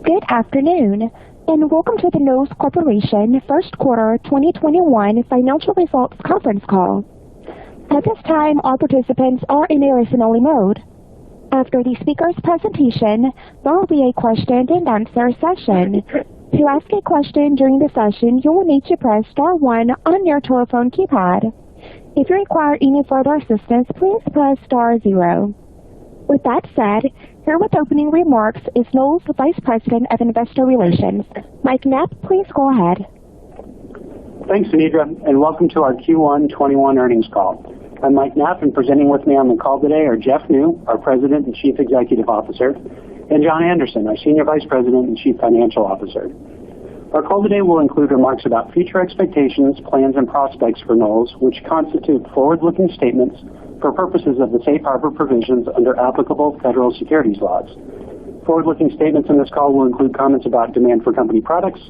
Good afternoon, and welcome to the Knowles Corporation First Quarter 2021 Financial Results Conference Call. At this time, all participants are in a listen-only mode. After the speaker's presentation, there will be a question-and-answer session. To ask a question during the session, you will need to press star 1 on your telephone keypad. If you require any further assistance, please press star 0. With that said, here with opening remarks is Knowles Vice President of Investor Relations. Mike Knapp, please go ahead. Thanks, Anidra, and welcome to our Q1 21 earnings call. I'm Mike Knapp, and presenting with me on the call today are Jeff New, our President and Chief Executive Officer, and John Anderson, our Senior Vice President and Chief Financial Officer. Our call today will include remarks about future expectations, plans, and prospects for Knowles, which constitute forward-looking statements for purposes of the safe harbor provisions under applicable federal securities laws. Forward-looking statements in this call will include comments about demand for company products,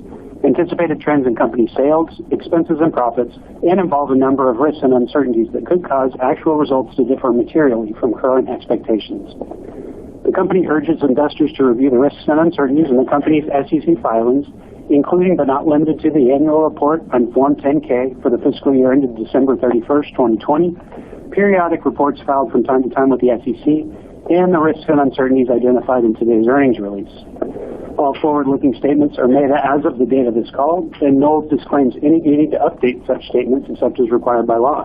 anticipated trends in company sales, expenses, and profits, and involve a number of risks and uncertainties that could cause actual results to differ materially from current expectations. The company urges investors to review the risks and uncertainties in the company's SEC filings, including but not limited to the annual report on Form 10-K for the fiscal year ended December 31st, 2020, periodic reports filed from time to time with the SEC, and the risks and uncertainties identified in today's earnings release. All forward-looking statements are made as of the date of this call, and Knowles disclaims any duty to update such statements except as required by law.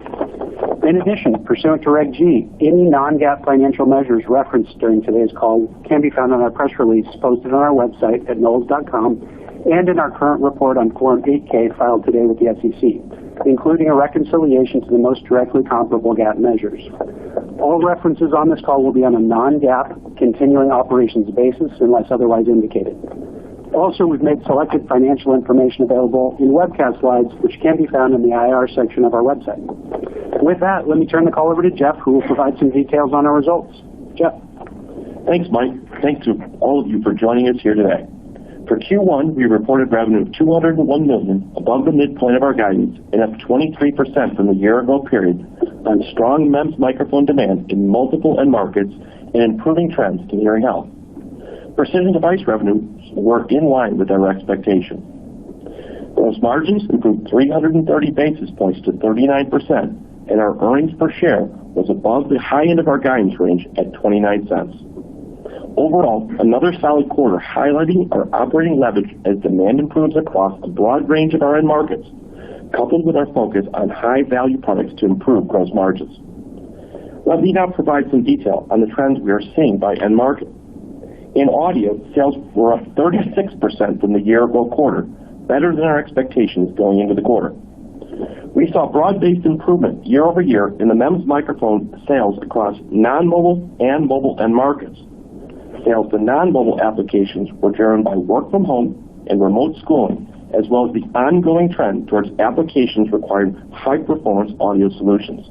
In addition, pursuant to Reg G, any non-GAAP financial measures referenced during today's call can be found on our press release posted on our website at knowles.com and in our current report on Form 8-K filed today with the SEC, including a reconciliation to the most directly comparable GAAP measures. All references on this call will be on a non-GAAP continuing operations basis unless otherwise indicated. Also, we've made selected financial information available in webcast slides, which can be found in the IR section of our website. With that, let me turn the call over to Jeff, who will provide some details on our results. Jeff. Thanks, Mike. Thanks to all of you for joining us here today. For Q1, we reported revenue of $201 million, above the midpoint of our guidance, and up 23% from the year-ago period on strong MEMS microphone demand in multiple end markets and improving trends in hearing health. Precision device revenues were in line with our expectations. Gross margins improved 330 basis points to 39%, and our earnings per share was above the high end of our guidance range at 29 cents. Overall, another solid quarter highlighting our operating leverage as demand improves across a broad range of our end markets, coupled with our focus on high-value products to improve gross margins. Let me now provide some detail on the trends we are seeing by end market. In audio, sales were up 36% from the year-ago quarter, better than our expectations going into the quarter. We saw broad-based improvement year-over-year in the MEMS microphone sales across non-mobile and mobile end markets. Sales to non-mobile applications were driven by work from home and remote schooling, as well as the ongoing trend towards applications requiring high-performance audio solutions.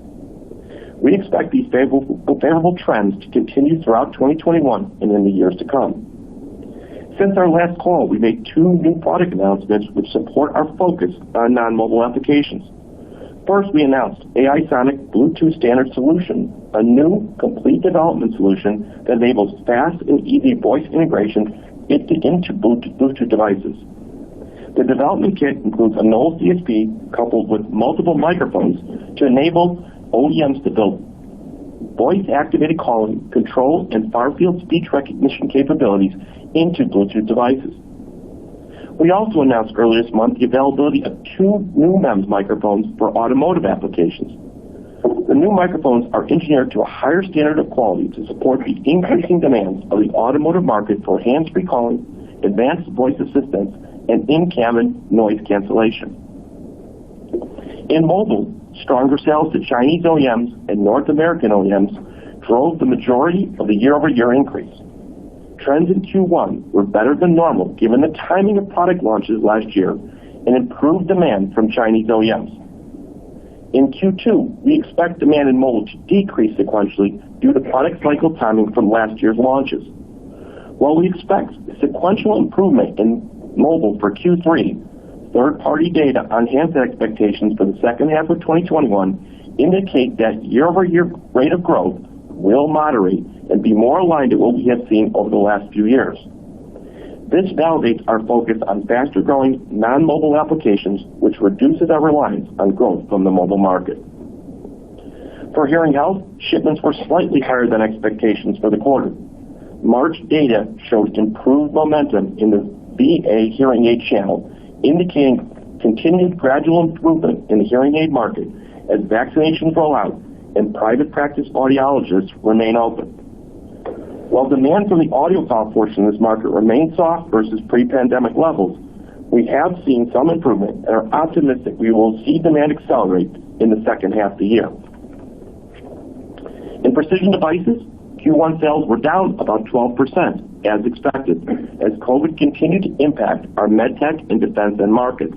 We expect these favorable trends to continue throughout 2021 and in the years to come. Since our last call, we made 2 new product announcements which support our focus on non-mobile applications. First, we announced AI Sonic Bluetooth Standard Solution, a new complete development solution that enables fast and easy voice integration into Bluetooth devices. The development kit includes a Knowles DSP coupled with multiple microphones to enable OEMs to build voice-activated calling, control, and far-field speech recognition capabilities into Bluetooth devices. We also announced earlier this month the availability of 2 new MEMS microphones for automotive applications. The new microphones are engineered to a higher standard of quality to support the increasing demands of the automotive market for hands-free calling, advanced voice assistance, and in-cabin noise cancellation. In mobile, stronger sales to Chinese OEMs and North American OEMs drove the majority of the year-over-year increase. Trends in Q1 were better than normal given the timing of product launches last year and improved demand from Chinese OEMs. In Q2, we expect demand in mobile to decrease sequentially due to product cycle timing from last year's launches. While we expect sequential improvement in mobile for Q3, third-party data on handset expectations for the second half of 2021 indicate that year-over-year rate of growth will moderate and be more aligned to what we have seen over the last few years. This validates our focus on faster-growing non-mobile applications, which reduces our reliance on growth from the mobile market. For hearing health, shipments were slightly higher than expectations for the quarter. March data showed improved momentum in the VA hearing aid channel, indicating continued gradual improvement in the hearing aid market as vaccinations roll out and private practice audiologists remain open. While demand from the audiophile portion of this market remains soft versus pre-pandemic levels, we have seen some improvement and are optimistic we will see demand accelerate in the second half of the year. In precision devices, Q1 sales were down about 12%, as expected, as COVID continued to impact our medtech and defense end markets.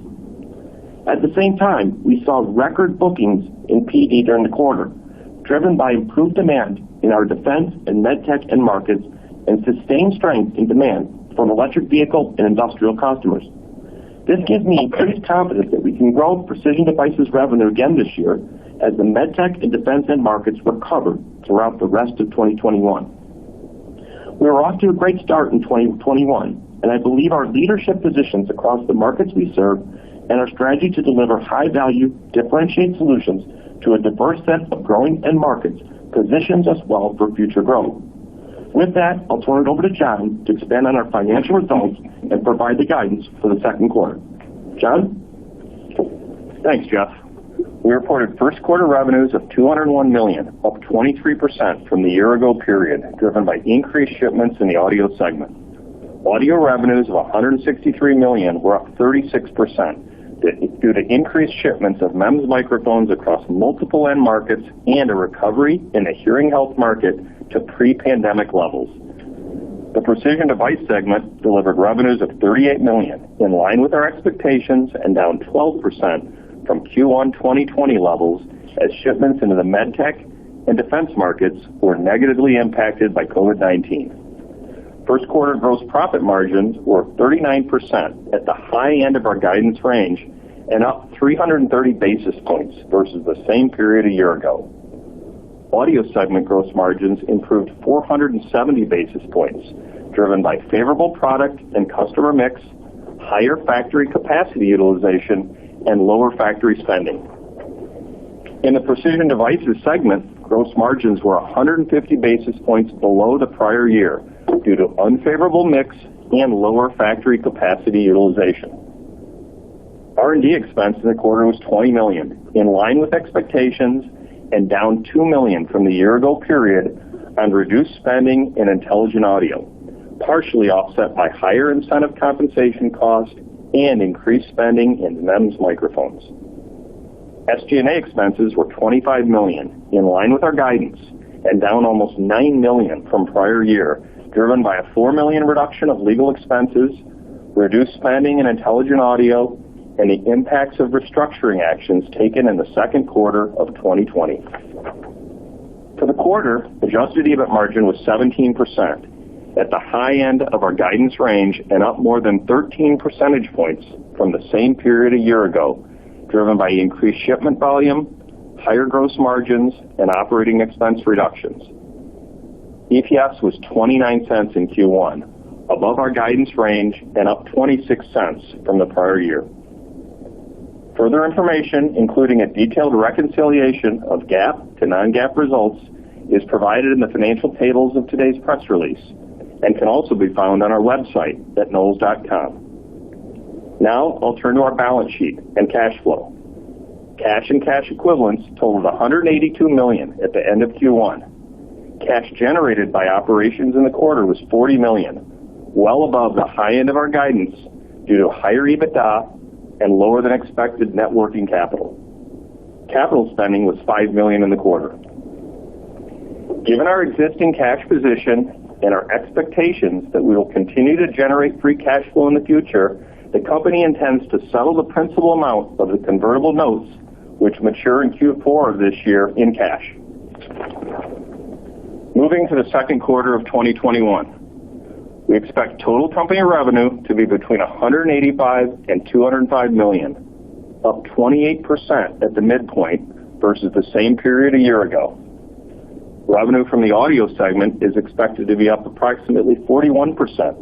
At the same time, we saw record bookings in PD during the quarter, driven by improved demand in our defense and medtech end markets and sustained strength in demand from electric vehicle and industrial customers. This gives me increased confidence that we can grow precision devices revenue again this year as the medtech and defense end markets recover throughout the rest of 2021. We are off to a great start in 2021, and I believe our leadership positions across the markets we serve and our strategy to deliver high-value, differentiated solutions to a diverse set of growing end markets positions us well for future growth. With that, I'll turn it over to John to expand on our financial results and provide the guidance for the second quarter. John? Thanks, Jeff. We reported first quarter revenues of $201 million, up 23% from the year-ago period, driven by increased shipments in the audio segment. Audio revenues of $163 million were up 36% due to increased shipments of MEMS microphones across multiple end markets and a recovery in the hearing health market to pre-pandemic levels. The precision device segment delivered revenues of $38 million, in line with our expectations and down 12% from Q1 2020 levels as shipments into the medtech and defense markets were negatively impacted by COVID-19. First quarter gross profit margins were 39% at the high end of our guidance range and up 330 basis points versus the same period a year ago. Audio segment gross margins improved 470 basis points, driven by favorable product and customer mix, higher factory capacity utilization, and lower factory spending. In the precision devices segment, gross margins were 150 basis points below the prior year due to unfavorable mix and lower factory capacity utilization. R&D expense in the quarter was $20 million, in line with expectations, and down $2 million from the year-ago period on reduced spending in intelligent audio, partially offset by higher incentive compensation costs and increased spending in MEMS microphones. SG&A expenses were $25 million, in line with our guidance, and down almost $9 million from prior year, driven by a $4 million reduction of legal expenses, reduced spending in intelligent audio, and the impacts of restructuring actions taken in the second quarter of 2020. For the quarter, adjusted EBIT margin was 17%, at the high end of our guidance range and up more than 13 percentage points from the same period a year ago, driven by increased shipment volume, higher gross margins, and operating expense reductions. EPS was 29 cents in Q1, above our guidance range and up 26 cents from the prior year. Further information, including a detailed reconciliation of GAAP to non-GAAP results, is provided in the financial tables of today's press release and can also be found on our website at knowles.com. Now I'll turn to our balance sheet and cash flow. Cash and cash equivalents totaled $182 million at the end of Q1. Cash generated by operations in the quarter was $40 million, well above the high end of our guidance due to higher EBITDA and lower than expected net working capital. Capital spending was $5 million in the quarter. Given our existing cash position and our expectations that we will continue to generate free cash flow in the future, the company intends to settle the principal amount of the convertible notes, which mature in Q4 of this year, in cash. Moving to the second quarter of 2021. We expect total company revenue to be between $185 and $205 million, up 28% at the midpoint versus the same period a year ago. Revenue from the audio segment is expected to be up approximately 41%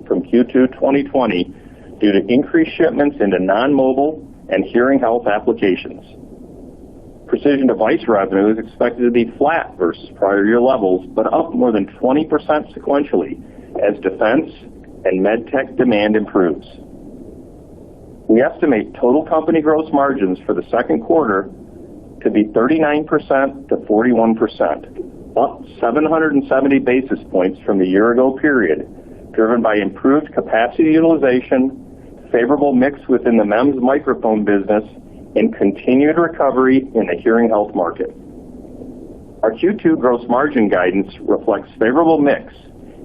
from Q2 2020 due to increased shipments into non-mobile and hearing health applications. Precision device revenue is expected to be flat versus prior year levels, but up more than 20% sequentially as defense and medtech demand improves. We estimate total company gross margins for the second quarter to be 39% to 41%, up 770 basis points from the year-ago period, driven by improved capacity utilization, favorable mix within the MEMS microphone business, and continued recovery in the hearing health market. Our Q2 gross margin guidance reflects favorable mix,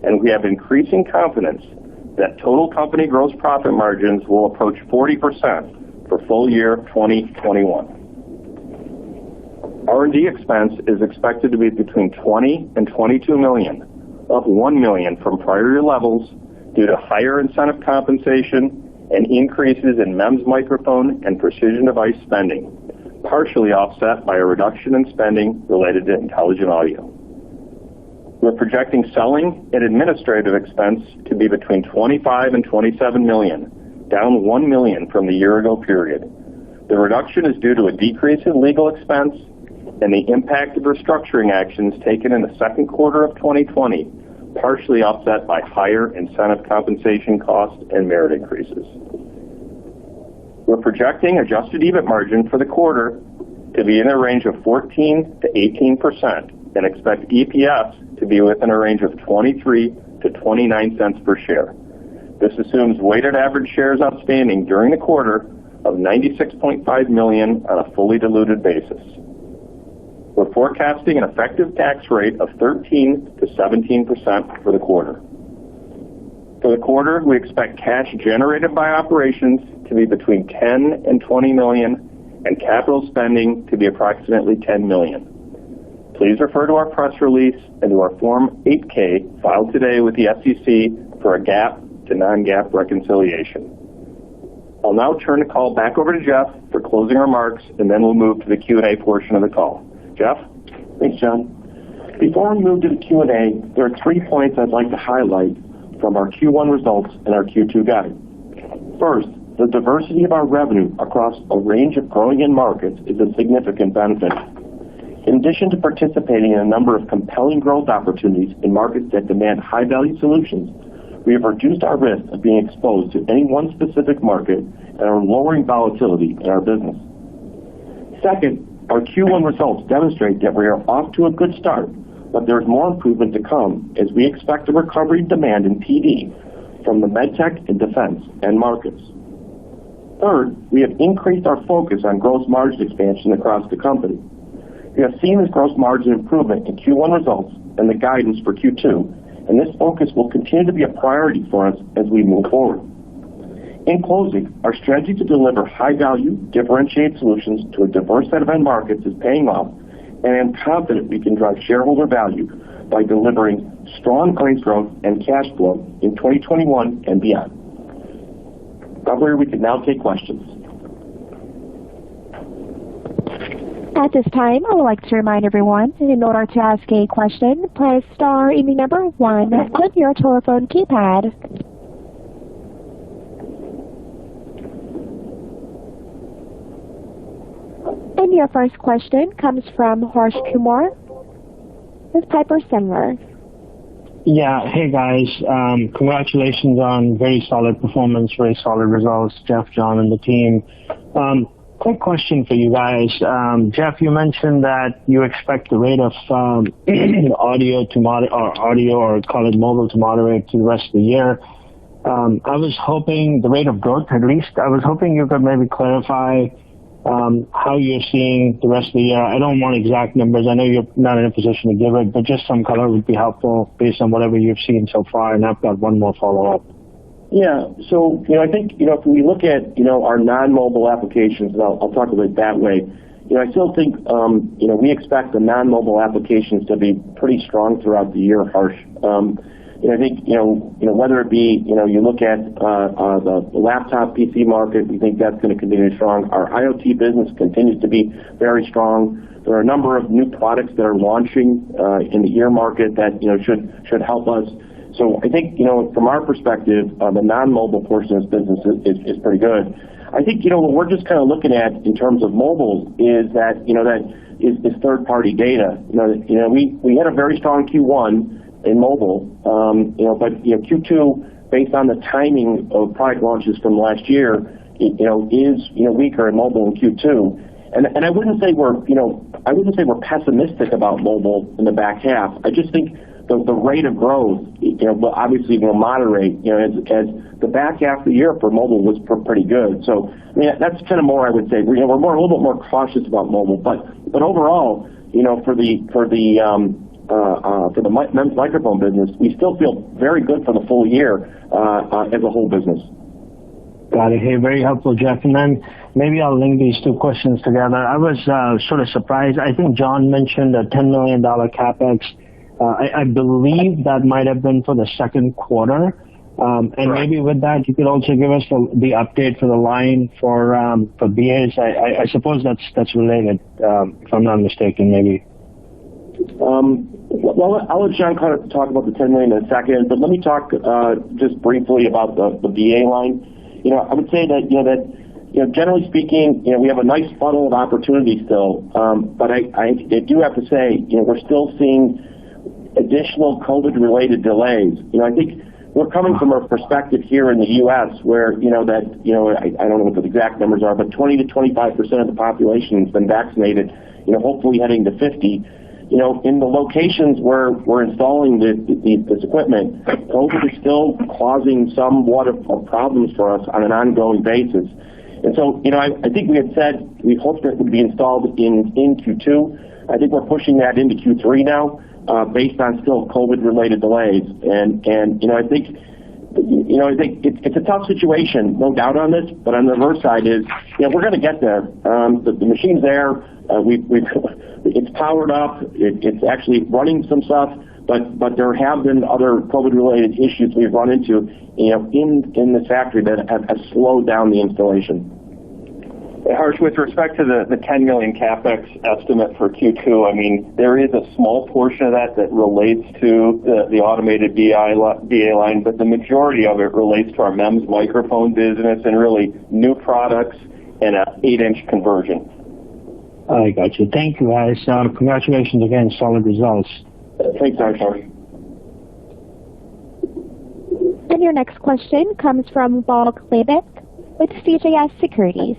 and we have increasing confidence that total company gross profit margins will approach 40% for full year 2021. R&D expense is expected to be between $20 and $22 million, up $1 million from prior year levels due to higher incentive compensation and increases in MEMS microphone and precision device spending, partially offset by a reduction in spending related to intelligent audio. We're projecting selling and administrative expense to be between $25 and $27 million, down $1 million from the year-ago period. The reduction is due to a decrease in legal expense and the impact of restructuring actions taken in the second quarter of 2020, partially offset by higher incentive compensation costs and merit increases. We're projecting adjusted EBIT margin for the quarter to be in a range of 14 to 18% and expect EPS to be within a range of 23 to 29 cents per share. This assumes weighted average shares outstanding during the quarter of 96.5 million on a fully diluted basis. We're forecasting an effective tax rate of 13 to 17% for the quarter. For the quarter, we expect cash generated by operations to be between $10 and $20 million and capital spending to be approximately $10 million. Please refer to our press release and to our Form 8-K filed today with the SEC for a GAAP to non-GAAP reconciliation. I'll now turn the call back over to Jeff for closing remarks, and then we'll move to the Q&A portion of the call. Jeff? Thanks, John. Before we move to the Q&A, there are 3 points I'd like to highlight from our Q1 results and our Q2 guide. First, the diversity of our revenue across a range of growing end markets is a significant benefit. In addition to participating in a number of compelling growth opportunities in markets that demand high-value solutions, we have reduced our risk of being exposed to any one specific market and are lowering volatility in our business. Second, our Q1 results demonstrate that we are off to a good start, but there is more improvement to come as we expect a recovery in demand in PD from the medtech and defense end markets. Third, we have increased our focus on gross margin expansion across the company. We have seen this gross margin improvement in Q1 results and the guidance for Q2, and this focus will continue to be a priority for us as we move forward. In closing, our strategy to deliver high-value, differentiated solutions to a diverse set of end markets is paying off, and I am confident we can drive shareholder value by delivering strong earnings growth and cash flow in 2021 and beyond. Operator, we can now take questions. At this time, I would like to remind everyone, in order to ask a question, press star and the number 1 on your telephone keypad. And your first question comes from Harsh Kumar with Piper Sandler. Yeah, hey guys, congratulations on very solid performance, very solid results, Jeff, John, and the team. Quick question for you guys. Jeff, you mentioned that you expect the rate of audio or call it mobile to moderate to the rest of the year. I was hoping the rate of growth, at least, I was hoping you could maybe clarify how you're seeing the rest of the year. I don't want exact numbers. I know you're not in a position to give it, but just some color would be helpful based on whatever you've seen so far. And I've got one more follow-up. Yeah, so I think if we look at our non-mobile applications, and I'll talk about it that way. I still think we expect the non-mobile applications to be pretty strong throughout the year, Harsh. I think, whether it be, you look at the laptop PC market, we think that's going to continue strong. Our IoT business continues to be very strong. There are a number of new products that are launching in the ear market that, should help us. So I think, from our perspective, the non-mobile portion of this business is pretty good. I think, what we're just kind of looking at in terms of mobile is that, that is third-party data. We had a very strong Q1 in mobile, but Q2, based on the timing of product launches from last year, is weaker in mobile in Q2. And I wouldn't say we're pessimistic about mobile in the back half. I just think the rate of growth, obviously will moderate, as the back half of the year for mobile was pretty good. So I mean, that's kind of more I would say. We're a little bit more cautious about mobile, but overall, for the MEMS microphone business, we still feel very good for the full year as a whole business. Got it. Hey, very helpful, Jeff. And then maybe I'll link these two questions together. I was sort of surprised. I think John mentioned a $10 million CapEx. I believe that might have been for the second quarter. And maybe with that, you could also give us the update for the line for BAs. I suppose that's related, if I'm not mistaken, maybe. Well, I'll let John kind of talk about the $10 million in a second, but let me talk just briefly about the BA line. I would say that generally speaking, we have a nice funnel of opportunity still, but I do have to say, we're still seeing additional COVID-related delays. I think we're coming from a perspective here in the U.S. where, I don't know what the exact numbers are, but 20 to 25% of the population has been vaccinated, hopefully heading to 50. In the locations where we're installing this equipment, COVID is still causing somewhat of problems for us on an ongoing basis. And so, I think we had said we hoped that it would be installed in Q2. I think we're pushing that into Q3 now, based on still COVID-related delays. And I think it's a tough situation, no doubt on this. But on the reverse side is, we're going to get there. The machine's there. It's powered up. It's actually running some stuff. But there have been other COVID-related issues we've run into, in this factory that have slowed down the installation. Harsh, with respect to the $10 million CapEx estimate for Q2, I mean, there is a small portion of that relates to the automated BA line, but the majority of it relates to our MEMS microphone business and really new products and an 8-inch conversion. I got you. Thank you, guys. Congratulations again. Solid results. Thanks, Harsh. And your next question comes from Paul Klebek with CJS Securities.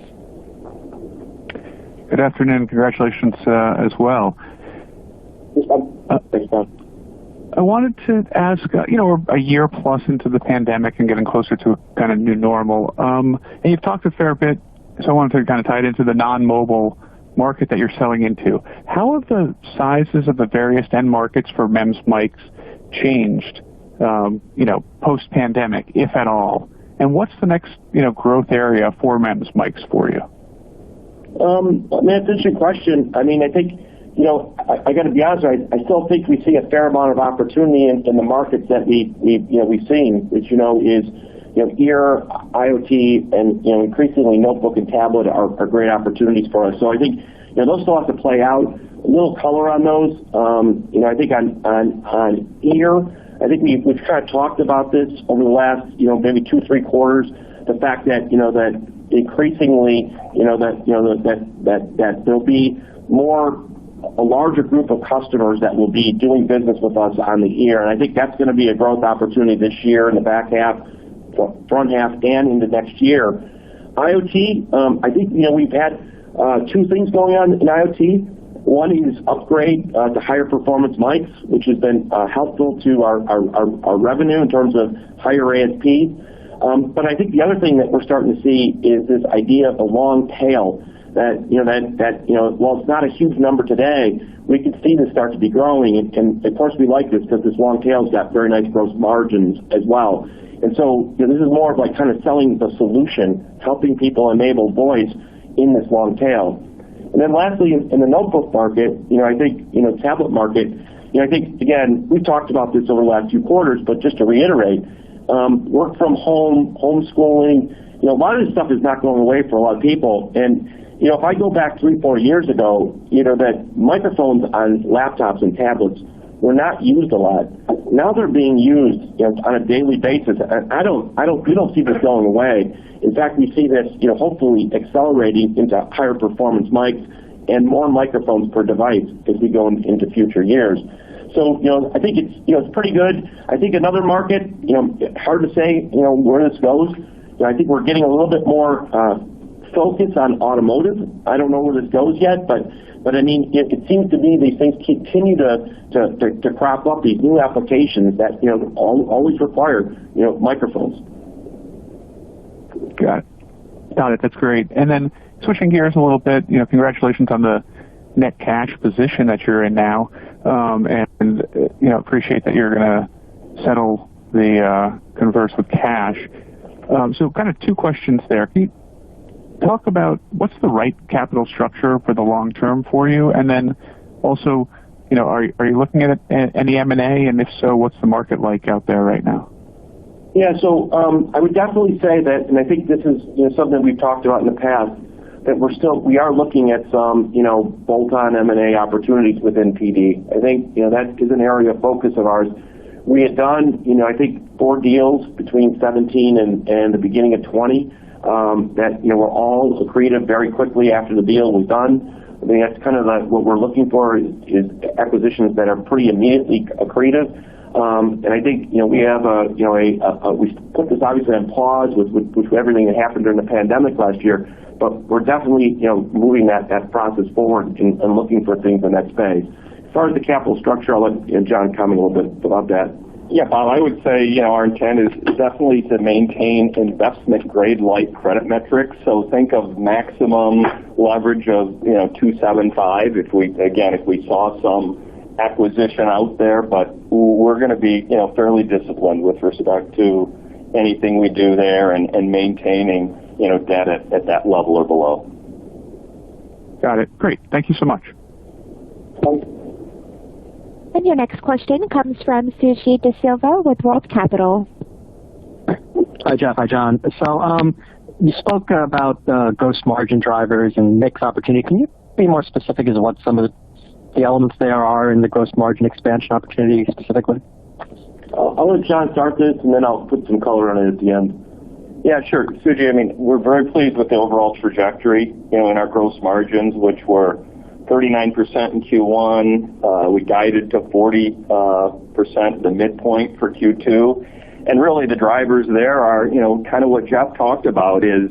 Good afternoon. Congratulations as well. Thanks, Bob. I wanted to ask, we're a year plus into the pandemic and getting closer to a kind of new normal. And you've talked a fair bit, so I wanted to kind of tie it into the non-mobile market that you're selling into. How have the sizes of the various end markets for MEMS mics changed, post-pandemic, if at all? And what's the next, growth area for MEMS mics for you? That's an interesting question. I mean, I think, I got to be honest, I still think we see a fair amount of opportunity in the markets that we've seen, which, is, ear, IoT, and, increasingly notebook and tablet are great opportunities for us. So I think, those still have to play out. A little color on those. I think on ear, I think we've kind of talked about this over the last, maybe 2-3 quarters. The fact that, that increasingly, that there'll be a larger group of customers that will be doing business with us on the ear. And I think that's going to be a growth opportunity this year in the back half, front half, and into next year. IoT, I think, we've had two things going on in IoT. One is upgrade to higher performance mics, which has been helpful to our revenue in terms of higher ASP. But I think the other thing that we're starting to see is this idea of a long tail that while it's not a huge number today, we can see this start to be growing. And of course we like this because this long tail's got very nice gross margins as well. And so this is more of like kind of selling the solution, helping people enable voice in this long tail. And then lastly, in the notebook market, I think, tablet market, I think, again, we've talked about this over the last few quarters, but just to reiterate, work from home, homeschooling, a lot of this stuff is not going away for a lot of people. And, if I go back 3-4 years ago, that microphones on laptops and tablets were not used a lot. Now they're being used on a daily basis. We don't see this going away. In fact, we see this, hopefully accelerating into higher performance mics and more microphones per device as we go into future years. So, I think it's pretty good. I think another market, hard to say, where this goes. I think we're getting a little bit more focus on automotive. I don't know where this goes yet, but I mean, it seems to be these things continue to crop up, these new applications that, always require, microphones. Got it. That's great. And then switching gears a little bit, congratulations on the net cash position that you're in now, and appreciate that you're going to settle the converts with cash. So kind of two questions there. Can you talk about what's the right capital structure for the long term for you? And then also, are you looking at any M&A? And if so, what's the market like out there right now? Yeah, so I would definitely say that, and I think this is something we've talked about in the past, that we are looking at some, bolt-on M&A opportunities within PD. I think, that is an area of focus of ours. We had done, I think 4 deals between 17 and the beginning of 20 that, were all accretive very quickly after the deal was done. I think that's kind of what we're looking for is acquisitions that are pretty immediately accretive. And I think, we have we put this obviously on pause with everything that happened during the pandemic last year, but we're definitely, moving that process forward and looking for things in that space. As far as the capital structure, I'll let John comment a little bit about that. Yeah, Bob, I would say, our intent is definitely to maintain investment-grade like credit metrics. So think of maximum leverage of, 2.75 if we saw some acquisition out there, but we're going to be, fairly disciplined with respect to anything we do there and maintaining, debt at that level or below. Got it. Great. Thank you so much. And your next question comes from Suji DeSilva with World Capital. Hi, Jeff. Hi, John. So you spoke about gross margin drivers and mix opportunity. Can you be more specific as to what some of the elements there are in the gross margin expansion opportunity specifically? I'll let John start this, and then I'll put some color on it at the end. Yeah, sure. Suji, I mean, we're very pleased with the overall trajectory, in our gross margins, which were 39% in Q1. We guided to 40%, the midpoint for Q2. And really the drivers there are, kind of what Jeff talked about is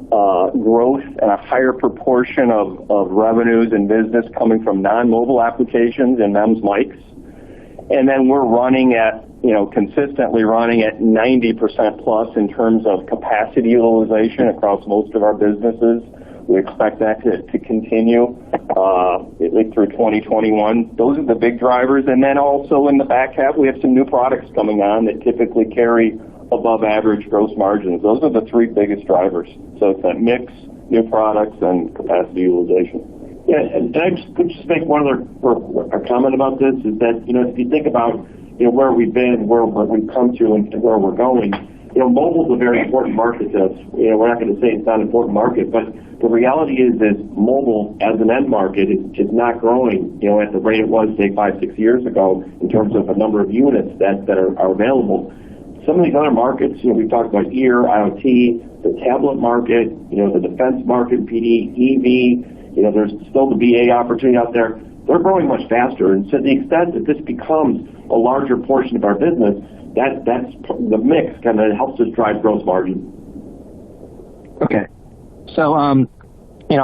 growth and a higher proportion of revenues and business coming from non-mobile applications and MEMS mics. And then we're running at, consistently running at 90% plus in terms of capacity utilization across most of our businesses. We expect that to continue at least through 2021. Those are the big drivers. And then also in the back half, we have some new products coming on that typically carry above average gross margins. Those are the 3 biggest drivers. So it's that mix, new products, and capacity utilization. Yeah, and I would just make one other comment about this is that, if you think about, where we've been, where we've come to, and where we're going, mobile is a very important market to us. We're not going to say it's not an important market, but the reality is that mobile as an end market is not growing, at the rate it was, say, 5-6 years ago in terms of the number of units that are available. Some of these other markets, we've talked about ear, IoT, the tablet market, the defense market, PD, EV, there's still the BA opportunity out there. They're growing much faster. And so to the extent that this becomes a larger portion of our business, that's the mix kind of helps us drive gross margin. Okay. So, on the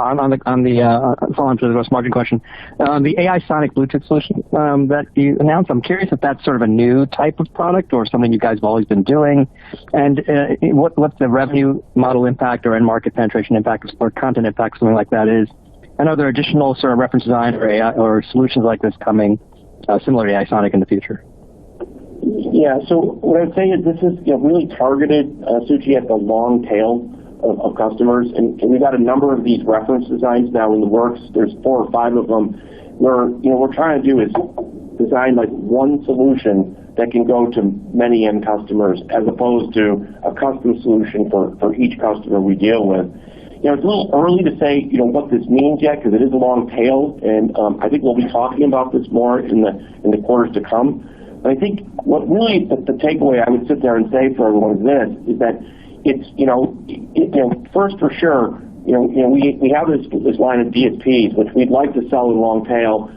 follow-on to the gross margin question, the AI Sonic Bluetooth solution that you announced, I'm curious if that's sort of a new type of product or something you guys have always been doing, and what's the revenue model impact or end market penetration impact or content impact, something like that is, and are there additional sort of reference design or AI or solutions like this coming similar to AI Sonic in the future? Yeah, so what I would say is this is really targeted, Suji, at the long tail of customers, and we've got a number of these reference designs now in the works. There's 4 or 5 of them where we're trying to do is design like one solution that can go to many end customers as opposed to a custom solution for each customer we deal with. It's a little early to say, what this means yet because it is a long tail, and I think we'll be talking about this more in the quarters to come. But I think what really the takeaway I would sit there and say for everyone is that it's, first for sure, we have this line of DSPs, which we'd like to sell in long tail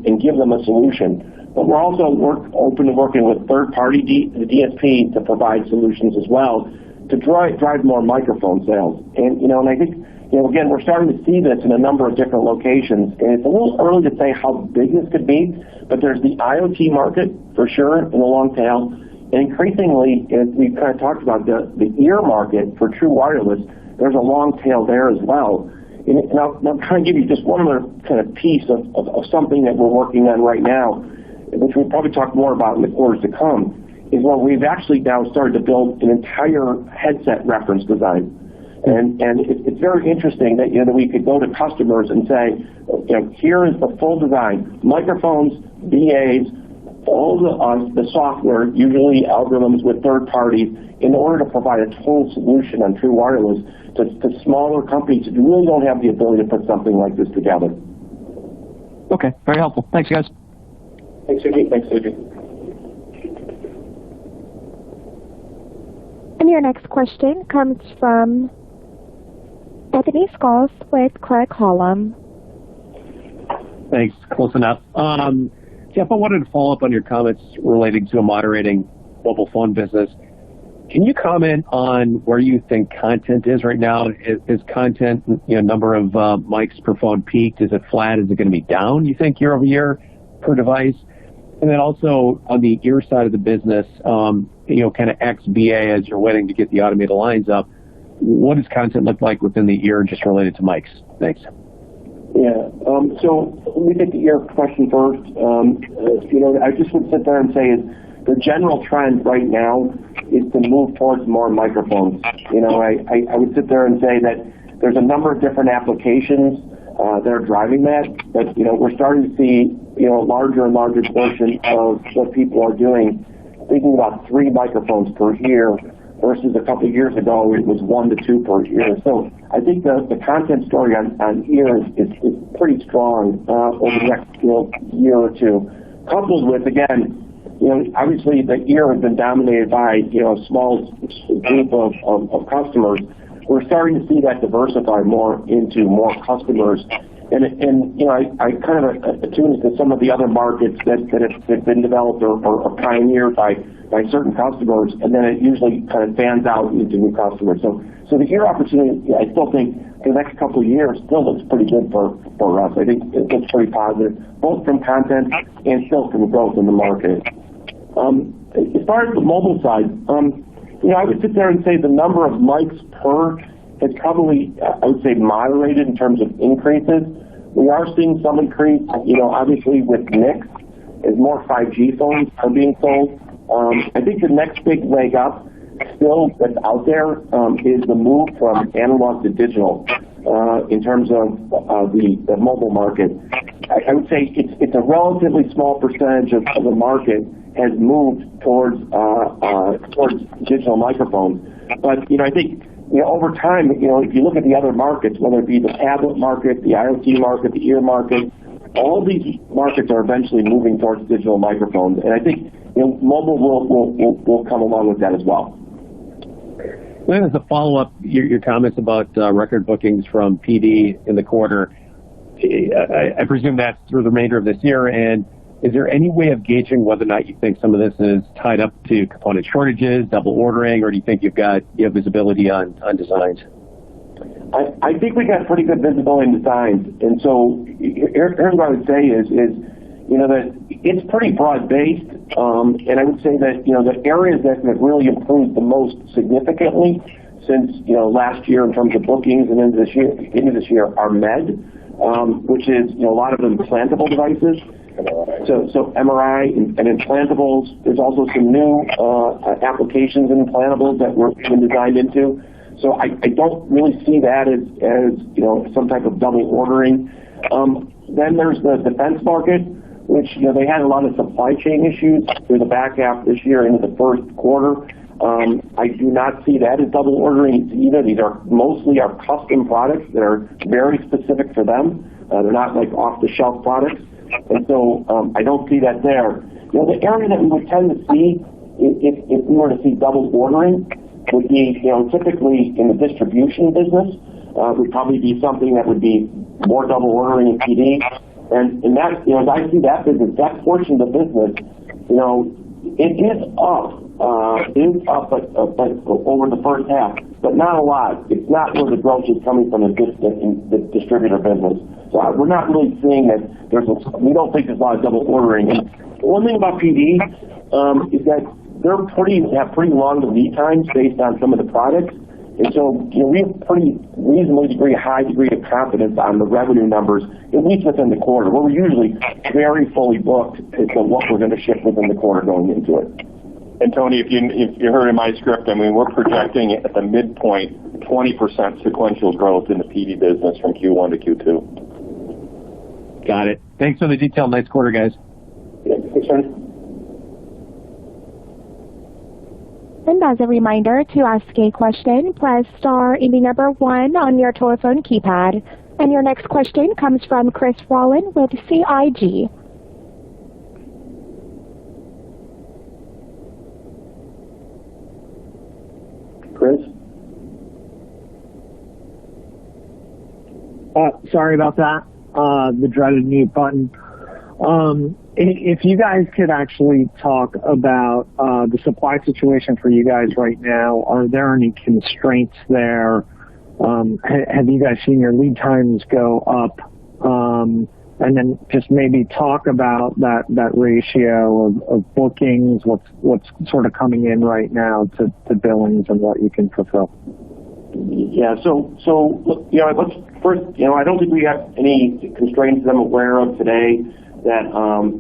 and give them a solution. But we're also open to working with third-party DSPs to provide solutions as well to drive more microphone sales. And I think, again, we're starting to see this in a number of different locations. And it's a little early to say how big this could be, but there's the IoT market for sure in the long tail. And increasingly, as we've kind of talked about, the ear market for true wireless, there's a long tail there as well. And I'll kind of give you just one other kind of piece of something that we're working on right now, which we'll probably talk more about in the quarters to come, is where we've actually now started to build an entire headset reference design. And it's very interesting that, that we could go to customers and say, here is the full design, microphones, BAs, all the software, usually algorithms with third parties, in order to provide a total solution on true wireless to smaller companies who really don't have the ability to put something like this together. Okay, very helpful. Thanks, guys. Thanks, Suji. Thanks, Suji. And your next question comes from Anthony Skulls with Craig-Hallum. Thanks. Close enough. Jeff, I wanted to follow up on your comments relating to a moderating mobile phone business. Can you comment on where you think content is right now? Is content, number of mics per phone peaked? Is it flat? Is it going to be down, you think, year over year per device? And then also on the ear side of the business, kind of ex-BA as you're waiting to get the automated lines up, what does content look like within the ear just related to mics? Thanks. Yeah. So let me take the ear question first. I just would sit there and say the general trend right now is to move towards more microphones. I would sit there and say that there's a number of different applications that are driving that, but we're starting to see a larger and larger portion of what people are doing, thinking about 3 microphones per ear versus a couple of years ago it was 1 to 2 per ear. So I think the content story on ears is pretty strong over the next year or two, coupled with, again, obviously the ear has been dominated by a small group of customers. We're starting to see that diversify more into more customers. And I kind of attune to some of the other markets that have been developed or pioneered by certain customers, and then it usually kind of fans out into new customers. So the ear opportunity, I still think for the next couple of years still looks pretty good for us. I think it looks pretty positive, both from content and still from growth in the market. As far as the mobile side, I would sit there and say the number of mics per has probably, I would say, moderated in terms of increases. We are seeing some increase, obviously with NICs as more 5G phones are being sold. I think the next big leg up still that's out there is the move from analog to digital in terms of the mobile market. I would say it's a relatively small percentage of the market has moved towards digital microphones. But I think over time, if you look at the other markets, whether it be the tablet market, the IoT market, the ear market, all these markets are eventually moving towards digital microphones, and I think mobile will come along with that as well. Then as a follow-up, your comments about record bookings from PD in the quarter, I presume that's through the remainder of this year, and is there any way of gauging whether or not you think some of this is tied up to component shortages, double ordering, or do you think you have visibility on designs? I think we got pretty good visibility in designs, and so here's what I would say is that it's pretty broad-based, and I would say that the areas that have really improved the most significantly since last year in terms of bookings and into this year are med, which is a lot of implantable devices. So MRI and implantables. There's also some new applications in implantables that we're being designed into. So I don't really see that as some type of double ordering. Then there's the defense market, which, they had a lot of supply chain issues through the back half of this year into the first quarter. I do not see that as double ordering either. These are mostly our custom products that are very specific for them. They're not like off-the-shelf products. And so I don't see that there. The area that we would tend to see if we were to see double ordering would be, typically in the distribution business, would probably be something that would be more double ordering in PD. And that, as I see that business, that portion of the business, it is up. But over the first half, but not a lot. It's not where the growth is coming from in the distributor business. So we're not really seeing that we don't think there's a lot of double ordering. And one thing about PD is that they have pretty long lead times based on some of the products. And so, we have pretty high degree of confidence on the revenue numbers, at least within the quarter, where we're usually very fully booked as to what we're going to ship within the quarter going into it. And Tony, if you heard in my script, we're projecting at the midpoint 20% sequential growth in the PD business from Q1 to Q2. Got it. Thanks for the detail. Nice quarter, guys. Yeah, thanks, Tony. And as a reminder, to ask a question, press star and the number 1 on your telephone keypad. And your next question comes from Chris Wallen with CIG. Chris? Sorry about that. The dreaded mute button. If you guys could actually talk about the supply situation for you guys right now, are there any constraints there? Have you guys seen your lead times go up? And then just maybe talk about that ratio of bookings, what's sort of coming in right now to billings and what you can fulfill. Yeah, so look, let's first, I don't think we have any constraints that I'm aware of today that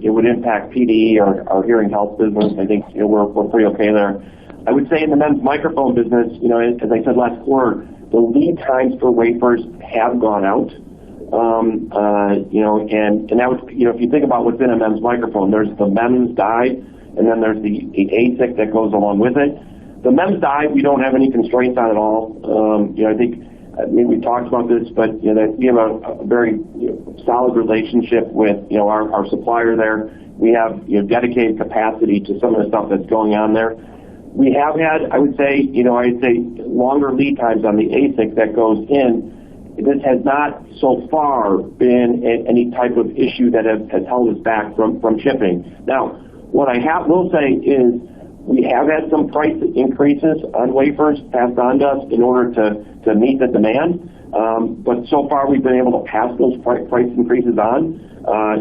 it would impact PD or our hearing health business. I think we're pretty okay there. I would say in the MEMS microphone business, as I said last quarter, the lead times for wafers have gone out. And that was, if you think about what's in a MEMS microphone, there's the MEMS die, and then there's the ASIC that goes along with it. The MEMS die, we don't have any constraints on at all. I think we talked about this, but that we have a very solid relationship with our supplier there. We have dedicated capacity to some of the stuff that's going on there. We have had, I'd say longer lead times on the ASIC that goes in. This has not so far been any type of issue that has held us back from shipping. Now, what I will say is we have had some price increases on wafers passed on to us in order to meet the demand. But so far we've been able to pass those price increases on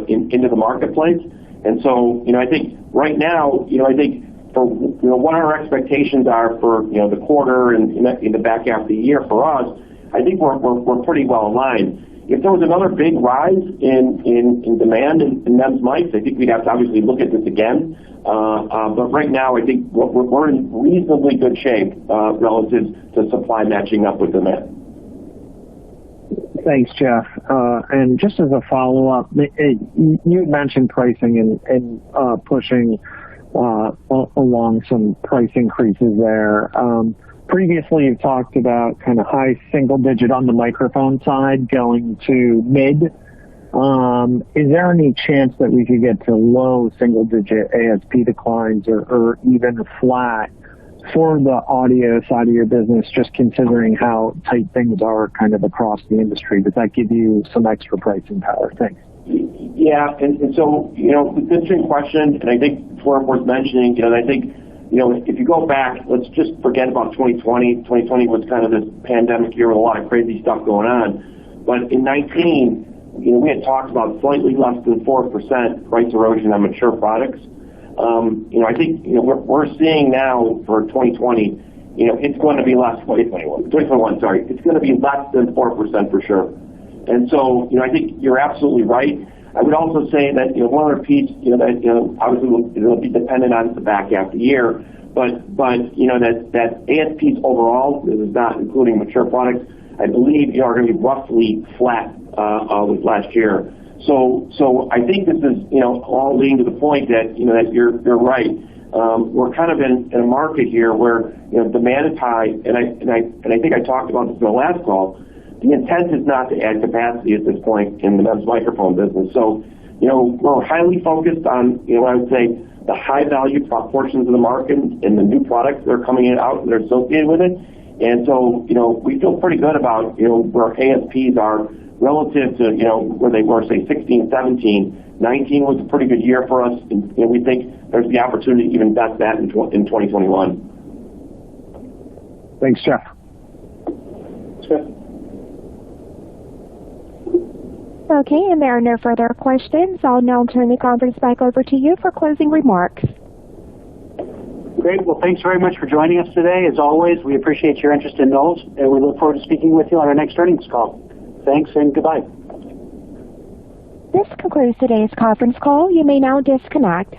into the marketplace. And so, I think right now, I think for what our expectations are for the quarter and in the back half of the year for us, I think we're pretty well aligned. If there was another big rise in demand in MEMS mics, I think we'd have to obviously look at this again. But right now, I think we're in reasonably good shape relative to supply matching up with demand. Thanks, Jeff. And just as a follow-up, you mentioned pricing and pushing along some price increases there. Previously, you've talked about kind of high single-digit on the microphone side going to mid. Is there any chance that we could get to low single-digit ASP declines or even flat for the audio side of your business, just considering how tight things are kind of across the industry? Does that give you some extra pricing power? Thanks. Yeah, and so, it's an interesting question, and I think it's worth mentioning, I think, if you go back, let's just forget about 2020. 2020 was kind of this pandemic year with a lot of crazy stuff going on. But in 2019, we had talked about slightly less than 4% price erosion on mature products. I think, we're seeing now for 2020, it's going to be less, 2021, sorry, it's going to be less than 4% for sure. And so, I think you're absolutely right. I would also say that, one other piece, that, obviously it'll be dependent on the back half of the year, but that ASPs overall, this is not including mature products, I believe are going to be roughly flat with last year. So I think this is, all leading to the point that, that you're right. We're kind of in a market here where, demand is high, and I think I talked about this in the last call. The intent is not to add capacity at this point in the MEMS microphone business. So, we're highly focused on, I would say, the high value portions of the market and the new products that are coming out that are associated with it. And so, we feel pretty good about, where ASPs are relative to, where they were, say, 16, 17. 19 was a pretty good year for us, and we think there's the opportunity to even best that in 2021. Thanks, Jeff. Jeff. Okay, and there are no further questions. I'll now turn the conference back over to you for closing remarks. Great. Well, thanks very much for joining us today. As always, we appreciate your interest in Knowles, and we look forward to speaking with you on our next earnings call. Thanks and goodbye. This concludes today's conference call. You may now disconnect.